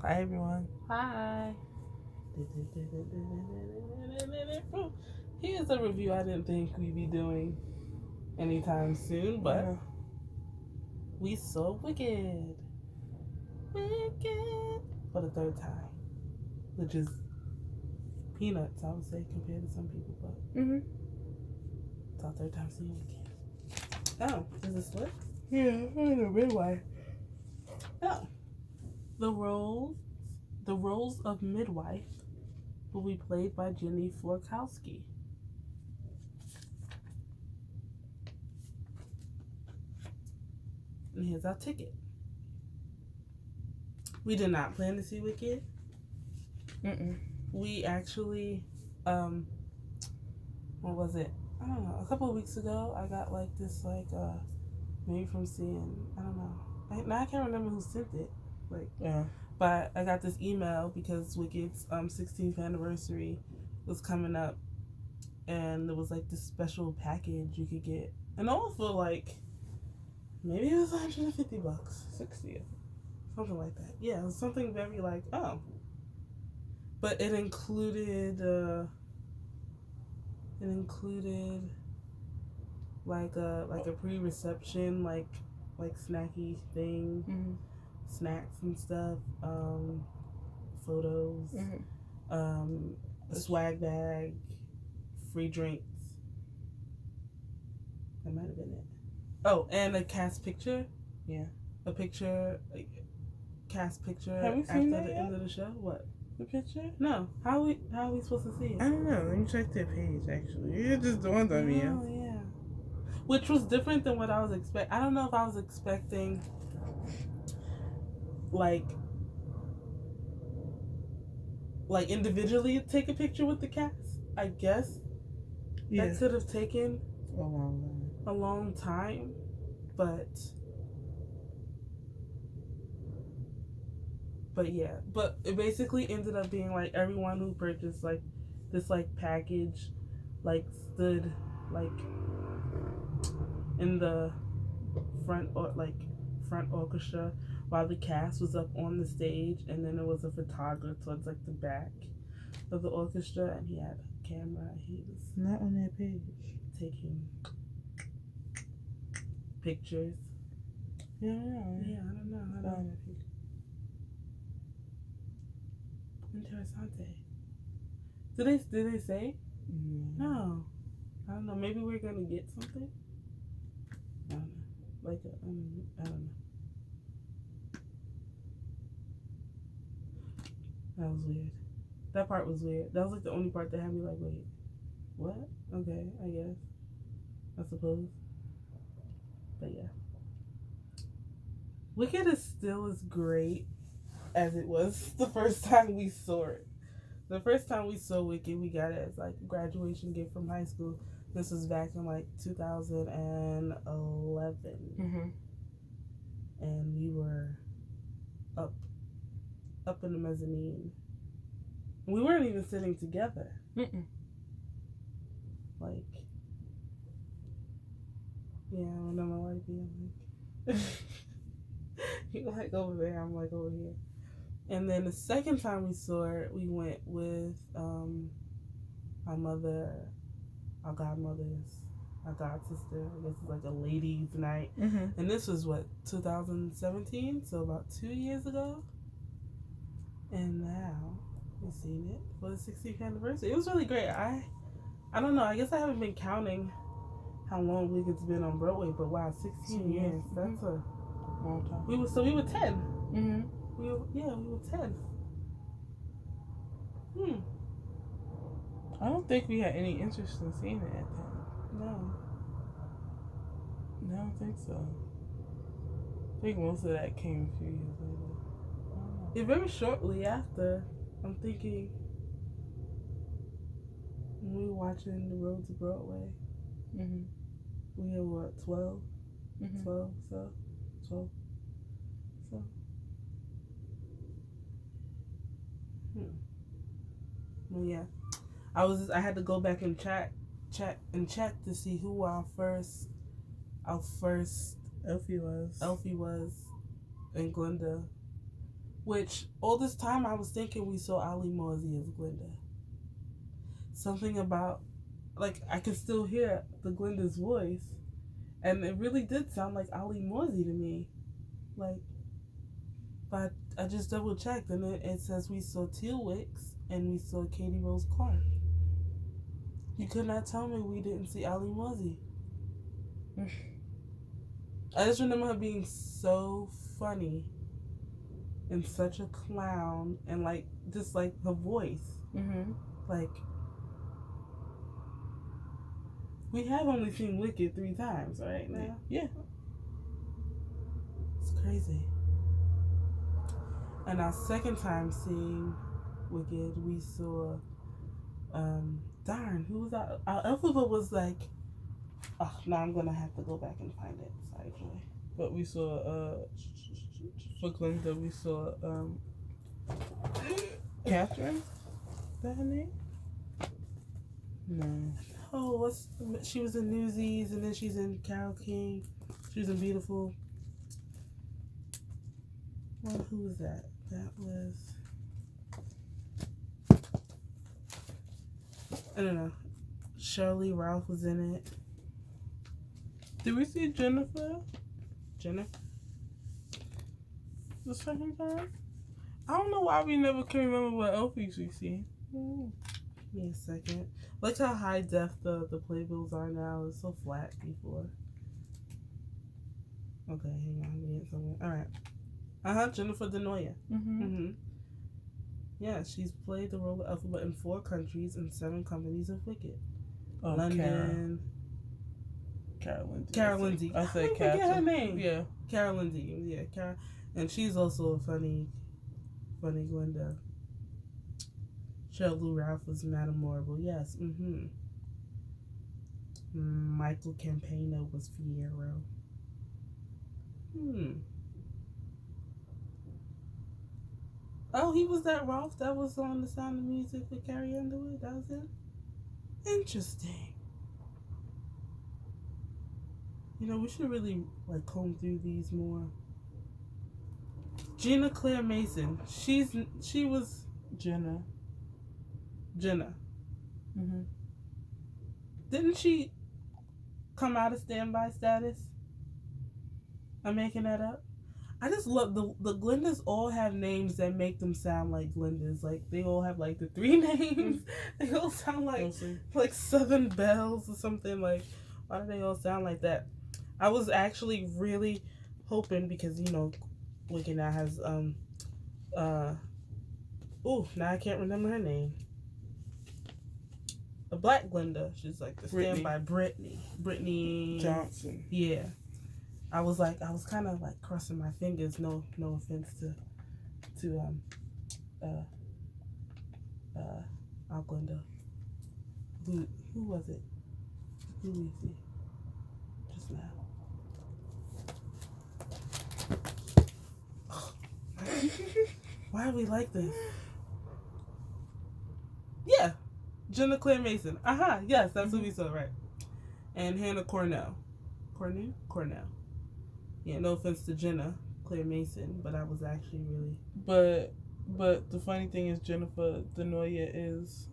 Hi, everyone. Hi. Here's a review I didn't think we'd be doing anytime soon, but we saw Wicked. Wicked. For the third time. Which is peanuts, I would say, compared to some people, but it's our third time seeing Wicked. Oh, is this what? Yeah, I know midwife. Oh. The roles of midwife will be played by Jenny Florkowski. And here's our ticket. We did not plan to see Wicked. We actually, what was it? I don't know. A couple of weeks ago, I got like this, maybe from seeing, I don't know. Now I can't remember who sent it. But I got this email because Wicked's 16th anniversary was coming up, and there was like this special package you could get, and all for like maybe it was $150, $60, something like that. Yeah, it was something very like but it included like a pre-reception like snacky thing, snacks and stuff, photos, a swag bag, free drinks. That might have been it. Oh, and a cast picture. Yeah. A picture, cast picture. Have we seen after that the yet? end of the show? What? The picture? No. How are we supposed to see it? I don't know. Let me check their page, actually. It just dawned on me. Oh, yeah. Which was different than what I was expecting. I don't know if I was expecting, like individually take a picture with the cast. I guess that could have taken a long time, but yeah. But it basically ended up being like everyone who purchased like this like package like stood like in the front orchestra while the cast was up on the stage, and then there was a photographer towards like the back of the orchestra, and he had a camera. He was not on that page taking pictures. Yeah, I don't know. Interessante. Did they say? No. I don't know. Maybe we're gonna get something. I don't know. Like I don't know. That was weird. That part was weird. That was like the only part that had me like, wait, what? Okay, I guess. I suppose. But yeah. Wicked is still as great as it was the first time we saw it. The first time we saw Wicked, we got it as like a graduation gift from high school. This was back in like 2011. And we were up in the mezzanine. We weren't even sitting together. Like, yeah, I remember like being like, you're like over there, I'm like over here. And then the second time we saw it, we went with our mother, our godmothers, our god sister. I guess it's like a ladies' night. And this was what, 2017? So about 2 years ago. And now we've seen it for the 16th anniversary. It was really great. I don't know. I guess I haven't been counting how long Wicked's been on Broadway, but wow, 16 years. That's a long time. We were 10. We were 10. I don't think we had any interest in seeing it at that. No. I don't think so. I think most of that came a few years later. Yeah, very shortly after, I'm thinking, when we were watching The Road to Broadway, we were what, 12? 12, so. Well, yeah. I had to go back and check to see who our first Elfie was, and Glenda Which all this time I was thinking we saw Ali Mosey as Glinda. Something about, like, I could still hear the Glinda's voice, and it really did sound like Ali Mosey to me. Like, but I just double checked, and it says we saw Teal Wicks and we saw Katie Rose Clark. You could not tell me we didn't see Ali Mosey. I just remember her being so funny and such a clown, and like just like her voice. Mm-hmm. Like, we have only seen Wicked 3 times, right now? Yeah. It's crazy. And our second time seeing Wicked, we saw, darn, who was that? Our alphabet was like, oh, now I'm gonna have to go back and find it. Sorry, Joy. But we saw, for Glinda, we saw, Catherine? Is that her name? No. Oh, she was in Newsies, and then she's in Carole King. She was in Beautiful. Well, who was that? That was, I don't know. Shirley Ralph was in it. Did we see Jennifer Jennifer? the second time? I don't know why we never can remember what Elfies we see. Give me a second. Look how high def the playbills are now. It's so flat before. Okay, hang on. Give me it somewhere. Alright. Jennifer Denoya. Mm-hmm. Yeah, she's played the role of Alphabet in 4 countries and 7 companies of Wicked. Oh, London. Carol Lindsay. I said forget her Catherine. name. Yeah. Carol Lindsay. Yeah, Carol. And she's also a funny Glinda. Shirley Ralph was Madame Morrible. Yes. Michael Campano was Fiyero. Oh, he was that Ralph that was on The Sound of Music with Carrie Underwood? That was him? Interesting. You know, we should really, like, comb through these more. Gina Claire Mason. She was... Jenna. Mm-hmm. Didn't she come out of standby status? I'm making that up. I just love the Glindas all have names that make them sound like Glindas. Like, they all have like the 3 names. They all sound like Southern Bells or something. Like, why do they all sound like that? I was actually really hoping, because, you know, Wicked now has now I can't remember her name. A black Glinda. She's like the standby Brittany Johnson. Yeah. I was kind of like crossing my fingers. No offense to our Glinda. Who was it? Who we see just now? Why are we like this? Yeah, Jenna Claire Mason. Yes, that's who we saw, right? And Hannah Cornell. Cornell. Yeah, no offense to Jenna Claire Mason, but I was actually really. But the funny thing is, Jennifer Denoya is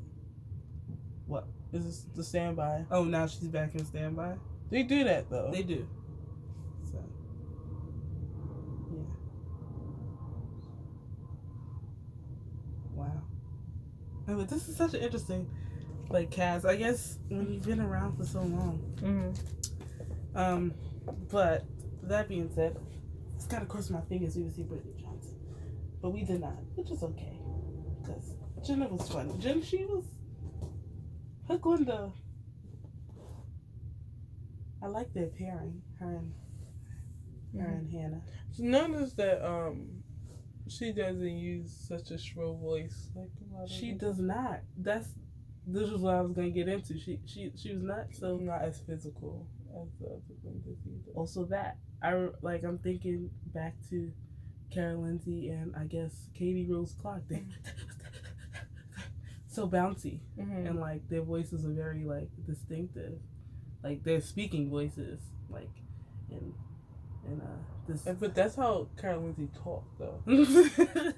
what? Is the standby? Oh, now she's back in standby. They do that though. They do. So, yeah. Wow. Oh, but this is such an interesting, like, cast. I guess when you've been around for so long. Mm-hmm. But that being said, it's kind of crossed my fingers we would see Brittany Johnson, but we did not, which is okay, because Jenna was funny. Her Glinda. I like their pairing, her and Hannah. Notice that she doesn't use such a shrill voice like a lot of She does not. This is what I was gonna get into. She was not so not as physical as the other Glindas either. Also that I'm thinking back to Carol Lindsay and I guess Katie Rose Clark. They so bouncy, and like their voices are very like distinctive, like their speaking voices, like, and And this. But that's how Carol Lindsay talked, though.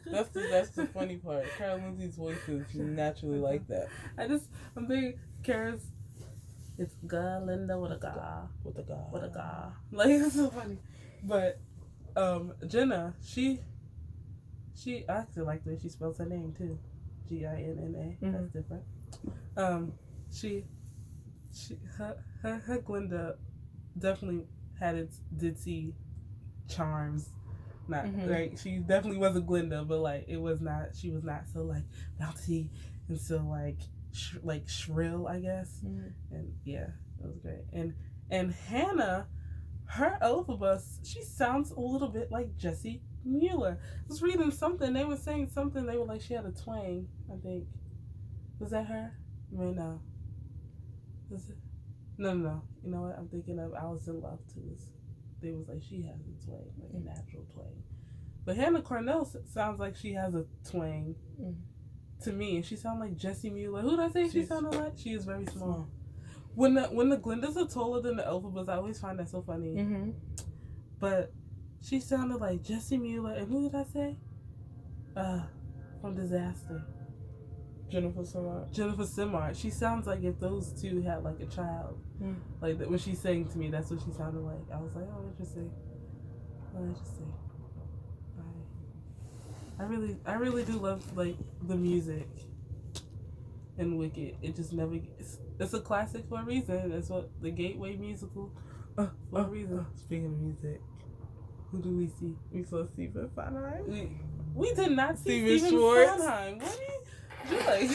That's the funny part. Carol Lindsay's voice is naturally like that. I'm thinking Kara's. It's Galinda with a ga. With a ga. With a ga. Like, it's so funny. But Jenna, she I actually like the way she spells her name too. Ginna. Mm-hmm. That's different. Her Glinda definitely had its ditzy charms. Not like she definitely was a Glinda, but like it was not. She was not so like bouncy and so like shrill, I guess. And yeah, it was great. And Hannah, her Elphaba, she sounds a little bit like Jessie Mueller. I was reading something. They were saying something. They were like she had a twang. I think was that her? I mean, no. Was it? No. You know what? I'm thinking of Alice in Love too. They was like she has a twang, like a natural twang. But Hannah Cornell sounds like she has a twang to me, and she sounds like Jessie Mueller. Who did I say she sounded like? She is very small. When the Glindas are taller than the Elphabas, I always find that so funny. Mm-hmm. But she sounded like Jessie Mueller, and who did I say? From Disaster. Jennifer Simard. Jennifer Simard. She sounds like if those two had like a child. Like when she sang to me, that's what she sounded like. I was like, oh, interesting. I really do love like the music in Wicked. It just never gets. It's a classic for a reason. It's what the gateway musical for a reason. Speaking of music, who do we see? We saw Stephen Sondheim. We did not see Steven Stephen Schwartz. Sondheim. What do you like?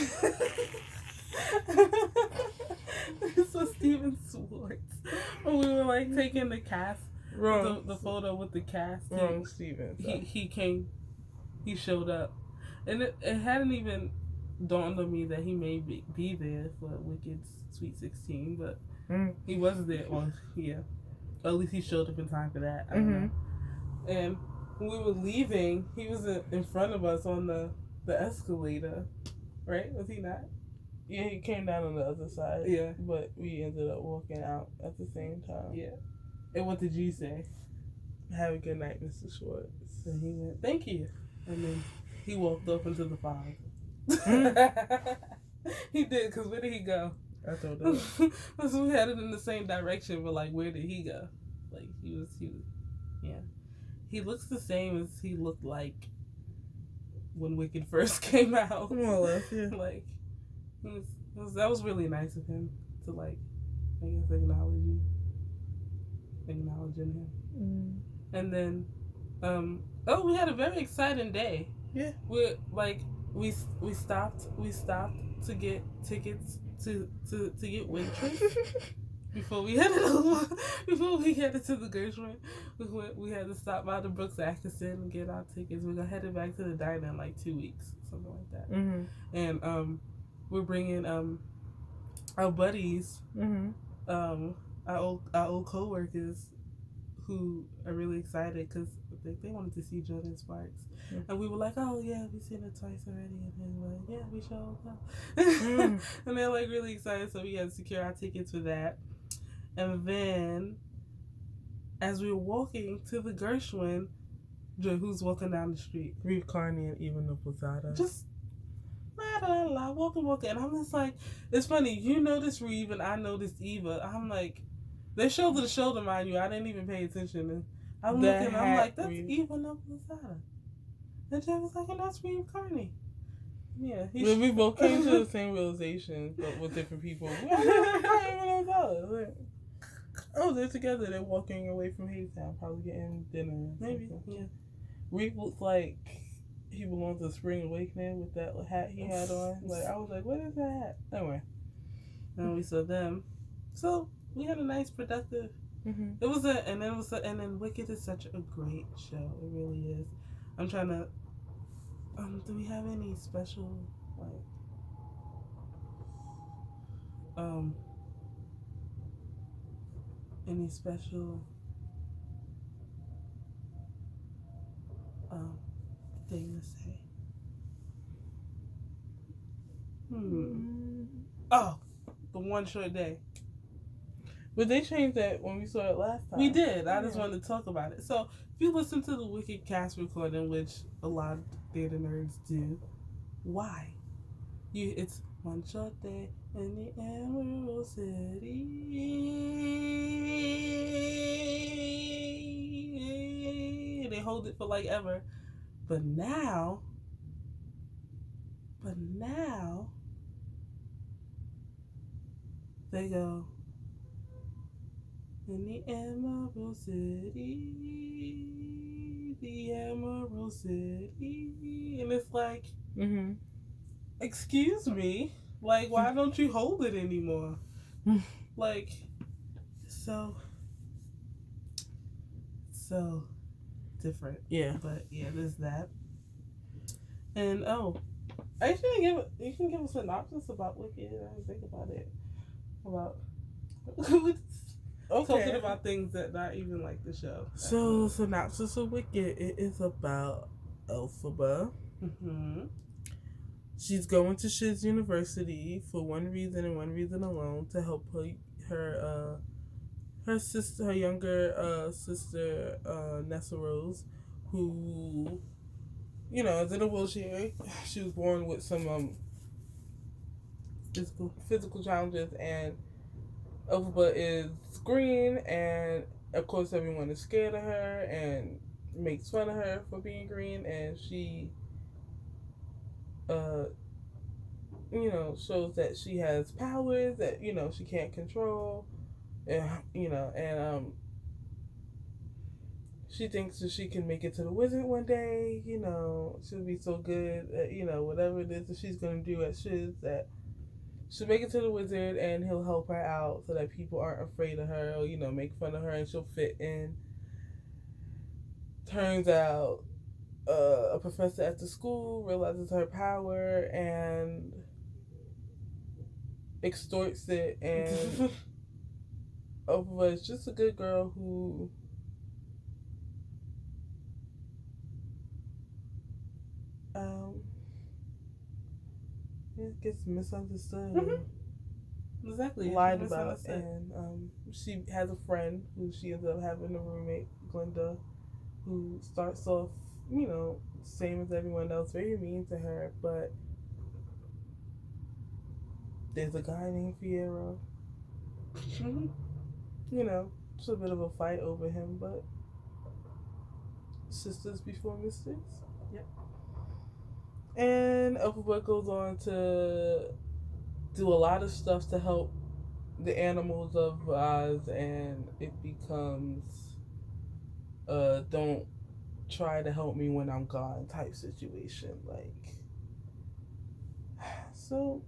We saw Stephen Schwartz. When we were like taking the cast, the photo with the cast. Wrong Stephen. He came. He showed up, and it hadn't even dawned on me that he may be there for Wicked's Sweet 16, but he was there. Well, yeah, at least he showed up in time for that. I don't know. And when we were leaving, he was in front of us on the escalator, right? Was he not? Yeah, he came down on the other side. Yeah, but we ended up walking out at the same time. Yeah. And what did you say? Have a good night, Mr. Schwartz. And he went, thank you. And then he walked off into the fog. He did, because where did he go? I told him. Because we headed in the same direction, but like, where did he go? Like, he was, yeah. He looks the same as he looked like when Wicked first came out. More or less, yeah. Like, that was really nice of him to, like, I guess, acknowledging him. And then, we had a very exciting day. Yeah. We stopped to get tickets to get waitress before we headed to the Gershwin. We had to stop by the Brooks Atkinson and get our tickets. We're gonna head back to the diner in like 2 weeks, something like that. And we're bringing our buddies, our old co-workers who are really excited because they wanted to see Jordan Sparks. And we were like, oh yeah, we've seen it twice already. And then we're like, yeah, we shall go. And they're like really excited, so we had to secure our tickets for that. And then as we were walking to the Gershwin, who's walking down the street? Reeve Carney and Eva Nopalzada. Just walking. And I'm just like, it's funny, you noticed Reeve and I noticed Eva. I'm like, they're shoulder to shoulder, mind you. I didn't even pay attention. And I'm looking, I'm like, that's Eva Nopalzada. And Jay was like, and that's Reeve Carney. Yeah. We both came to the same realization, but with different people. Oh, they're together. They're walking away from Haytown, probably getting dinner. Maybe, yeah. Reeve looks like he belongs to Spring Awakening with that hat he had on. Like, I was like, what is that hat? Anyway. And we saw them. So, we had a nice, productive... And then Wicked is such a great show. It really is. I'm trying to... do we have any special, any special, thing to say? Oh, the one short day. But they changed that when we saw it last time. We did. I just wanted to talk about it. So if you listen to the Wicked cast recording, which a lot of theater nerds do, why? It's one short day in the Emerald City. They hold it for like ever. But now, they go, in the Emerald City, the Emerald City. And it's like, excuse me, like, why don't you hold it anymore? Like, so different. Yeah. But yeah, there's that. And you can give a synopsis about Wicked. I didn't think about it. About talking about things that not even like the show. So synopsis of Wicked, it is about Elphaba. She's going to Shiz University for one reason and one reason alone, to help her sister, her younger sister, Nessa Rose, who, is in a wheelchair. She was born with some physical challenges, and Elphaba is green, and of course everyone is scared of her and makes fun of her for being green, and she shows that she has powers that, she can't control. And, she thinks that she can make it to the wizard one day, she'll be so good at, whatever it is that she's going to do at Shiz, that she'll make it to the wizard and he'll help her out so that people aren't afraid of her or, make fun of her, and she'll fit in. Turns out a professor at the school realizes her power and extorts it, and Elphaba is just a good girl who gets misunderstood. Exactly. Lied about, and she has a friend who she ends up having a roommate, Glinda, who starts off, same as everyone else, very mean to her, but there's a guy named Fiyero. It's a bit of a fight over him, but sisters before misters. Yep. And Elphaba goes on to do a lot of stuff to help the animals of Oz, and it becomes don't try to help me when I'm gone type situation. Like, so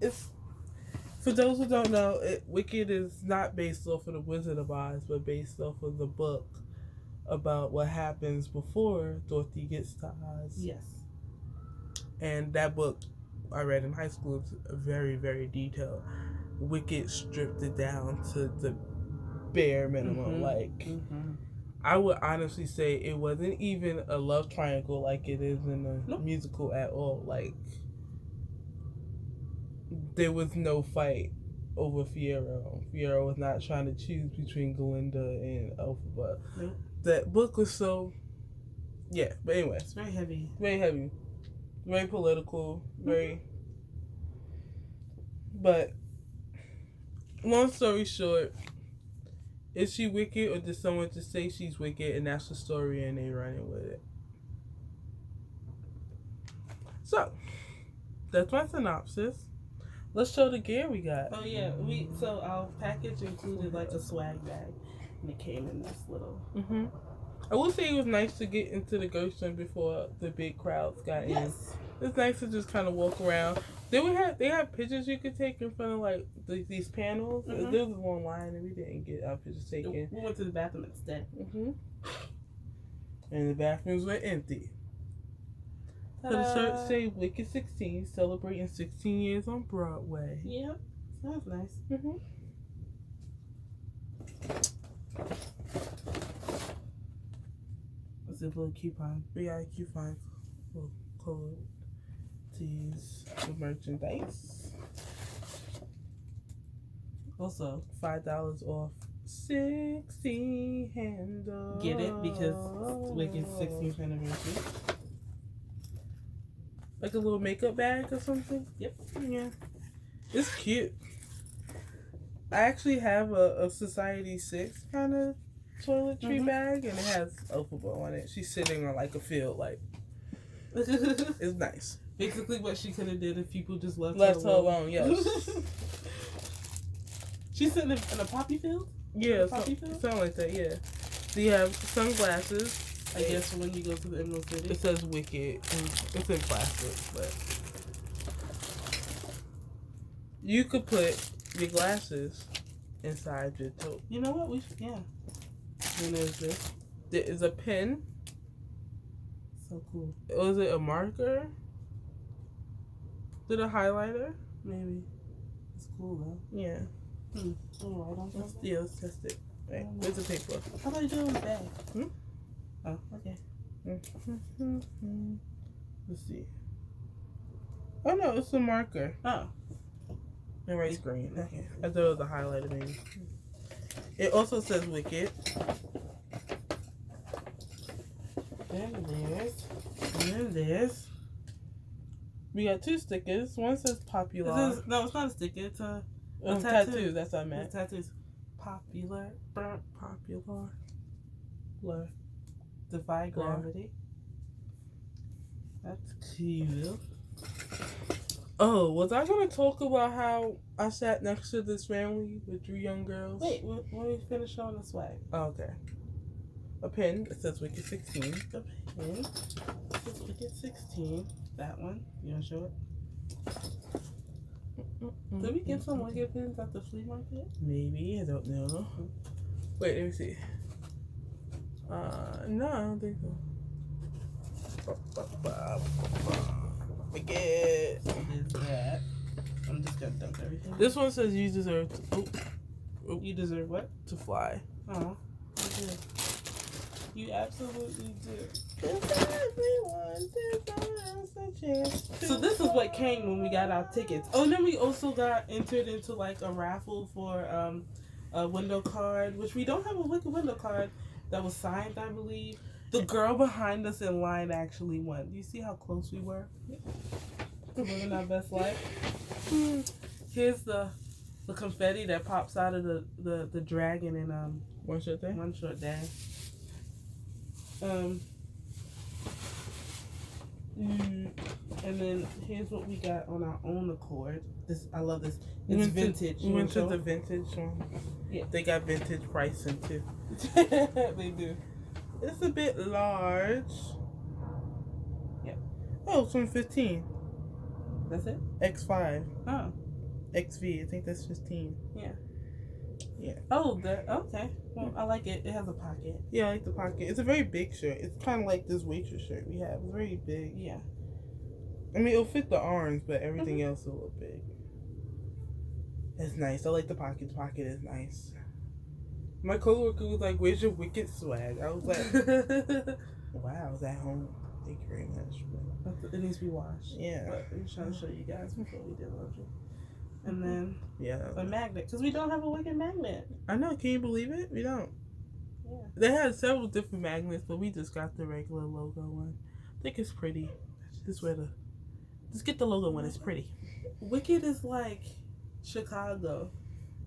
it's, for those who don't know, Wicked is not based off of the Wizard of Oz, but based off of the book about what happens before Dorothy gets to Oz. Yes. And that book I read in high school is very, very detailed. Wicked stripped it down to the bare minimum. I would honestly say it wasn't even a love triangle like it is in the musical at all. Like, there was no fight over Fiyero. Fiyero was not trying to choose between Glinda and Elphaba. Nope. That book was so, yeah. But anyway, it's very heavy. Very heavy. Very political. Very. But long story short, is she wicked, or did someone just say she's wicked and that's the story and they running with it? So that's my synopsis. Let's show the gear we got. Oh yeah, so our package included like a swag bag, and it came in this little. I will say it was nice to get into the Gershwin before the big crowds got in. It's nice to just kind of walk around. They have pictures you could take in front of like these panels. There was one line and we didn't get our pictures taken. We went to the bathroom instead. And the bathrooms were empty. So the shirt say Wicked 16, celebrating 16 years on Broadway. Yep, sounds nice. What's it, little coupon? Yeah, coupon. Little code to use for merchandise. Also, $5 off 16 handle. get it because Wicked's 16th anniversary. Like a little makeup bag or something? Yep. Yeah. It's cute. I actually have a Society 6 kind of toiletry bag, and it has a football on it. She's sitting on like a field, like it's nice. Basically, what she could have did if people just left her alone. Yes. She's sitting in a poppy field. Yeah, Poppy field? Something like that. Yeah. So you have sunglasses. I guess when you go to the Emerald City, it says Wicked, and it's in plastic, but you could put your glasses inside your tote. You know what? Yeah. And there's this. There is a pen. So cool. Was it a marker? Did a highlighter? Maybe. It's cool though. Yeah. Let's test it. Right. Where's the paper? How about you do it in the bag? Oh, okay. Let's see. Oh no, it's a marker. Oh. And rice green. Okay. I thought it was a highlighter maybe. It also says Wicked. And there's. We got 2 stickers. One says Popular. No, it's not a sticker. It's a tattoo. That's what I meant. It's tattoos. Popular. Defy gravity. That's cute. Oh, was I going to talk about how I sat next to this family with 3 young girls? Wait, when we finish showing the swag. Oh, okay. A pen that says Wicked 16. A pen. It says Wicked 16. That one. You want to show it? Did we get some Wicked pens at the flea market? Maybe. I don't know. Wait, let me see. No, I don't think so. Wicked. What is that? I'm just going to dump everything. This one says you deserve to... You deserve what? To fly. Oh, you do. You absolutely do. So this is what came when we got our tickets. Oh, and then we also got entered into like a raffle for a window card, which we don't have a Wicked window card that was signed, I believe. The girl behind us in line actually won. Do you see how close we were? Living our best life. Here's the confetti that pops out of the dragon in One Short Day. One Short Day. And then here's what we got on our own accord. This I love this. It's vintage. We went to the vintage one. Yeah. They got vintage pricing too. They do. It's a bit large. Yeah. Oh, it's from 15. That's it? X5. Oh. XV. I think that's 15. Yeah. Yeah. Oh, okay. Well, I like it. It has a pocket. Yeah, I like the pocket. It's a very big shirt. It's kind of like this waitress shirt we have. It's very big. Yeah. I mean, it'll fit the arms, but everything else is a little big. It's nice. I like the pocket. The pocket is nice. My coworker was like, "Where's your Wicked swag?" I was like, "Wow, I was at home. Thank you very much." But it needs to be washed. Yeah. But I'm trying to show you guys before we did laundry. And then a magnet, because we don't have a Wicked magnet. I know. Can you believe it? We don't. Yeah. They had several different magnets, but we just got the regular logo one. I think it's pretty. Just get the logo one. It's pretty. Wicked is like Chicago,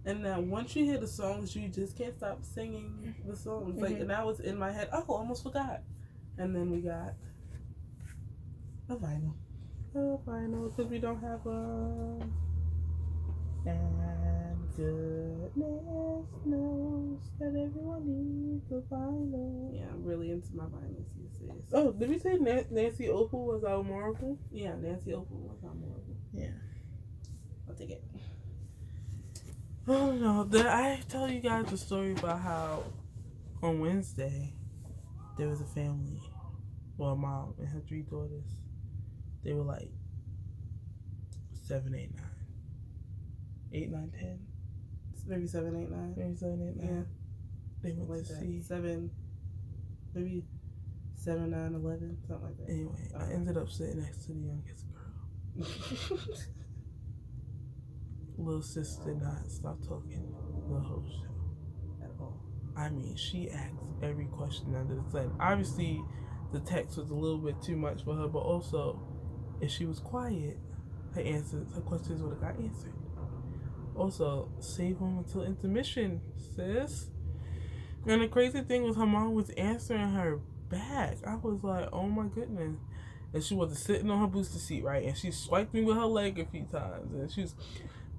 and now once you hear the songs, you just can't stop singing the songs. Like, and that was in my head. Oh, almost forgot. And then we got a vinyl. Because we don't have a. And goodness knows that everyone needs a vinyl. Yeah, I'm really into my vinyls these days. Oh, did we say Nancy Opal was our Marvel? Yeah, Nancy Opal was our Marvel. Yeah. I'll take it. Oh no, did I tell you guys a story about how on Wednesday there was a family, well, a mom and her 3 daughters. They were like 7, 8, 9. 8, 9, 10. Maybe 7, 8, 9. Maybe 7, 8, 9. Yeah. They went like to that. see 7, maybe 7, 9, 11, something like that. Anyway, I ended up sitting next to the youngest girl. little sis did not stop talking the whole show at all. I mean, she asked every question under the sun. Obviously, the text was a little bit too much for her, but also, if she was quiet, her questions would have got answered. Also, save them until intermission, sis. And the crazy thing was, her mom was answering her back. I was like, oh my goodness. And she wasn't sitting on her booster seat, right? And she swiped me with her leg a few times. And she was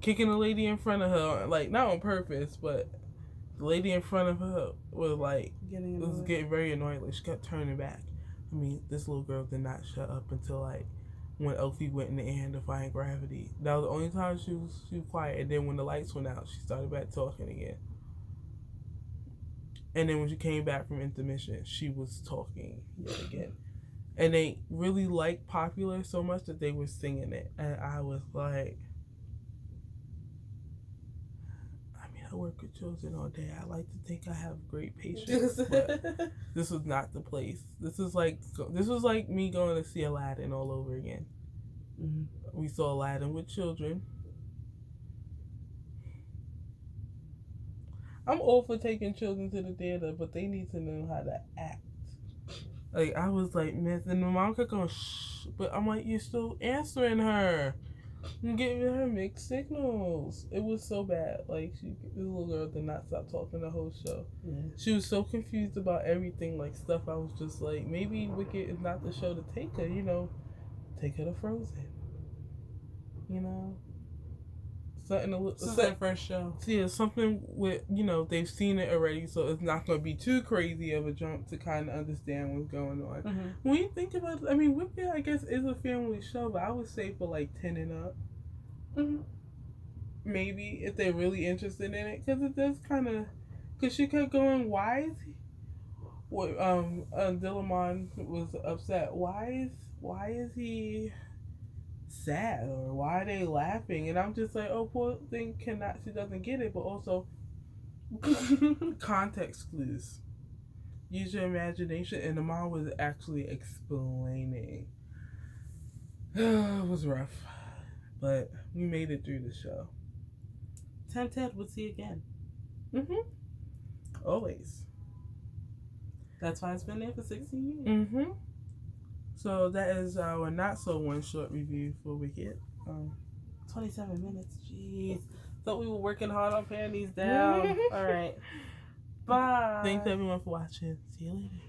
kicking the lady in front of her, like, not on purpose, but the lady in front of her was like, getting very annoyed. Like, she kept turning back. I mean, this little girl did not shut up until, like, when Elfie went in the air and defying gravity. That was the only time she was quiet. And then when the lights went out, she started back talking again. And then when she came back from intermission, she was talking yet again. And they really liked Popular so much that they were singing it. And I was like, I mean, I work with children all day. I like to think I have great patience. But this was not the place. This was like me going to see Aladdin all over again. Mm-hmm. We saw Aladdin with children. I'm all for taking children to the theater, but they need to know how to act. Like, I was like, man, and the mom kept going, shh, but I'm like, you're still answering her. You're giving her mixed signals. It was so bad. Like, this little girl did not stop talking the whole show. Yeah. She was so confused about everything, like stuff. I was just like, maybe Wicked is not the show to take her, take her to Frozen. Something first show. Yeah, something with, they've seen it already, so it's not going to be too crazy of a jump to kind of understand what's going on. Mm-hmm. When you think about it, I mean, Wicked, I guess, is a family show, but I would say for like 10 and up. Mm-hmm. Maybe, if they're really interested in it, because it does kind of, because she kept going, why is he, Dillamon was upset, why is he sad, or why are they laughing? And I'm just like, oh, poor thing, she doesn't get it. But also context clues, use your imagination. And the mom was actually explaining. It was rough, but we made it through the show. Tempted we'll see again. Always. That's why it's been there for 16 years. So that is our not so one short review for Wicked. 27 minutes. Jeez. Thought we were working hard on paring these down. All right. Bye. Thanks everyone for watching. See you later.